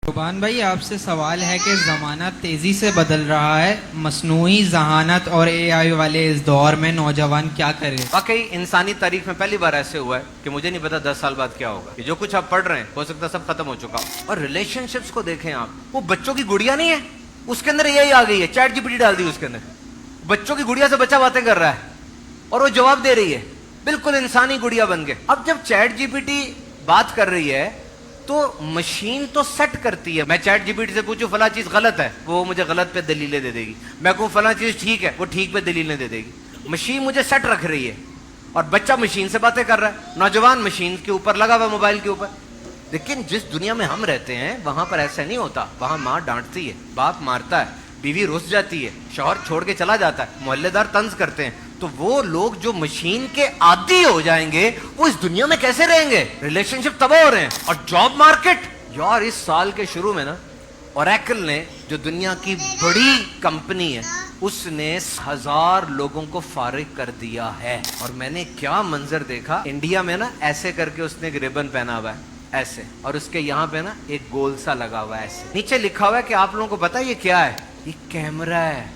قربان بھائی آپ سے سوال ہے کہ زمانہ تیزی سے بدل رہا ہے، مصنوعی ذہانت اور اے آئی والے اس دور میں نوجوان کیا کرے؟ واقعی انسانی تاریخ میں پہلی بار ایسے ہوا ہے کہ مجھے نہیں پتا 10 سال بعد کیا ہوگا، کہ جو کچھ آپ پڑھ رہے ہیں ہو سکتا ہے سب ختم ہو چکا ہو۔ اور ریلیشن شپس کو دیکھیں آپ، وہ بچوں کی گڑیا نہیں ہے، اس کے اندر یہی آ گئی ہے، چیٹ جی پی ٹی ڈال دی اس کے اندر، بچوں کی گڑیا سے بچہ باتیں کر رہا ہے اور وہ جواب دے رہی ہے، بالکل انسانی گڑیا بن کے۔ اب جب چیٹ جی پی ٹی بات کر رہی ہے تو مشین تو سیٹ کرتی ہے، میں چیٹ جی پی ٹی سے پوچھوں فلاں چیز غلط ہے، وہ مجھے غلط پہ دلیلیں دے دے گی، میں کہوں فلاں چیز ٹھیک ہے، وہ ٹھیک پہ دلیلیں دے دے گی۔ مشین مجھے سیٹ رکھ رہی ہے اور بچہ مشین سے باتیں کر رہا ہے، نوجوان مشین کے اوپر لگا ہوا موبائل کے اوپر۔ لیکن جس دنیا میں ہم رہتے ہیں وہاں پر ایسا نہیں ہوتا، وہاں ماں ڈانٹتی ہے، باپ مارتا ہے، بیوی رس جاتی ہے، شوہر چھوڑ کے چلا جاتا ہے، محلے دار طنز کرتے ہیں۔ تو وہ لوگ جو مشین کے عادی ہو جائیں گے وہ اس دنیا میں کیسے رہیں گے؟ ریلیشن شپ تباہ ہو رہے ہیں۔ اور جاب مارکیٹ، یار اس سال کے شروع میں نا اوریکل نے، جو دنیا کی بڑی کمپنی ہے، اس نے 1000 لوگوں کو فارغ کر دیا ہے۔ اور میں نے کیا منظر دیکھا، انڈیا میں نا ایسے کر کے اس نے ایک ربن پہنا ہوا ہے ایسے، اور اس کے یہاں پہ نا ایک گول سا لگا ہوا ہے ایسے، نیچے لکھا ہوا ہے کہ آپ لوگوں کو پتا یہ کیا ہے؟ یہ کیمرہ ہے۔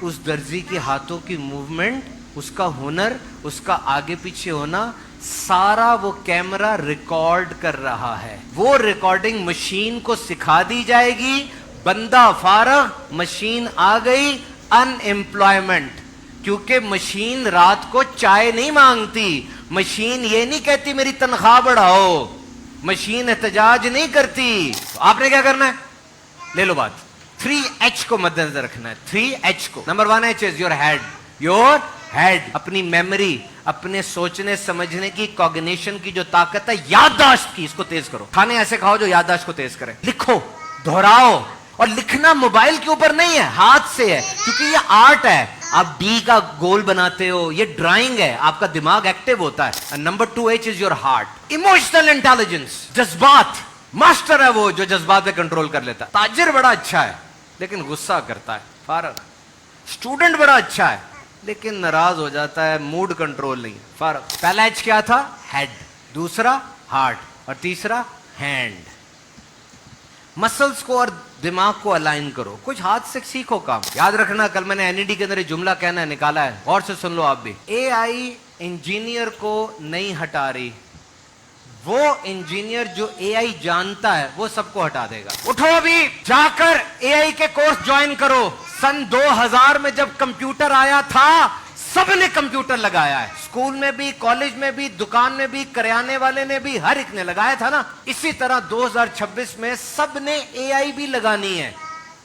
اس درزی کے ہاتھوں کی موومنٹ، اس کا ہنر، اس کا آگے پیچھے ہونا، سارا وہ کیمرہ ریکارڈ کر رہا ہے۔ وہ ریکارڈنگ مشین کو سکھا دی جائے گی، بندہ فارغ، مشین آ گئی ان ایمپلائمنٹ۔ کیونکہ مشین رات کو چائے نہیں مانگتی، مشین یہ نہیں کہتی میری تنخواہ بڑھاؤ، مشین احتجاج نہیں کرتی۔ آپ نے کیا کرنا ہے؟ لے لو بات، 3H کو مد نظر رکھنا ہے۔ 3H کو، number 1H is your head، your head، اپنی میموری، اپنے سوچنے سمجھنے کی، کوگنیشن کی جو طاقت ہے، یادداشت کی، اس کو تیز کرو۔ کھانے ایسے کھاؤ جو یادداشت کو تیز کرے، لکھو، دہراؤ۔ اور لکھنا موبائل کے اوپر نہیں ہے، ہاتھ سے ہے، کیونکہ یہ آرٹ ہے۔ آپ ڈی کا گول بناتے ہو، یہ ڈرائنگ ہے، آپ کا دماغ ایکٹیو ہوتا ہے۔ Number 2H is your heart، emotional intelligence, جذبات، ماسٹر ہے وہ جو جذبات پہ کنٹرول کر لیتا ہے۔ تاجر بڑا اچھا ہے لیکن غصہ کرتا ہے، فارغ۔ اسٹوڈنٹ بڑا اچھا ہے لیکن ناراض ہو جاتا ہے، موڈ کنٹرول نہیں، فارغ۔ پہلا ایچ کیا تھا؟ ہیڈ، دوسرا ہارٹ، اور تیسرا ہینڈ۔ مسلز کو اور دماغ کو الائن کرو، کچھ ہاتھ سے سیکھو کام۔ یاد رکھنا، کل میں نے این کے اندر ایک جملہ کہنا ہے، نکالا ہے، غور سے سن لو آپ بھی۔ اے آئی انجینئر کو نہیں ہٹا رہی، وہ انجینئر جو اے آئی جانتا ہے وہ سب کو ہٹا دے گا۔ اٹھو ابھی جا کر اے آئی کے کورس جوائن کرو۔ سن 2000 میں جب کمپیوٹر آیا تھا سب نے کمپیوٹر لگایا ہے، اسکول میں بھی، کالج میں بھی، دکان میں بھی، کریانے والے نے بھی، ہر ایک نے لگایا تھا نا۔ اسی طرح 2026 میں سب نے اے آئی بھی لگانی ہے،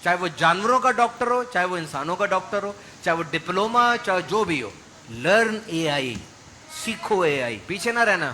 چاہے وہ جانوروں کا ڈاکٹر ہو، چاہے وہ انسانوں کا ڈاکٹر ہو، چاہے وہ ڈپلوما، چاہے جو بھی ہو۔ لرن اے آئی، سیکھو اے آئی، پیچھے نہ رہنا۔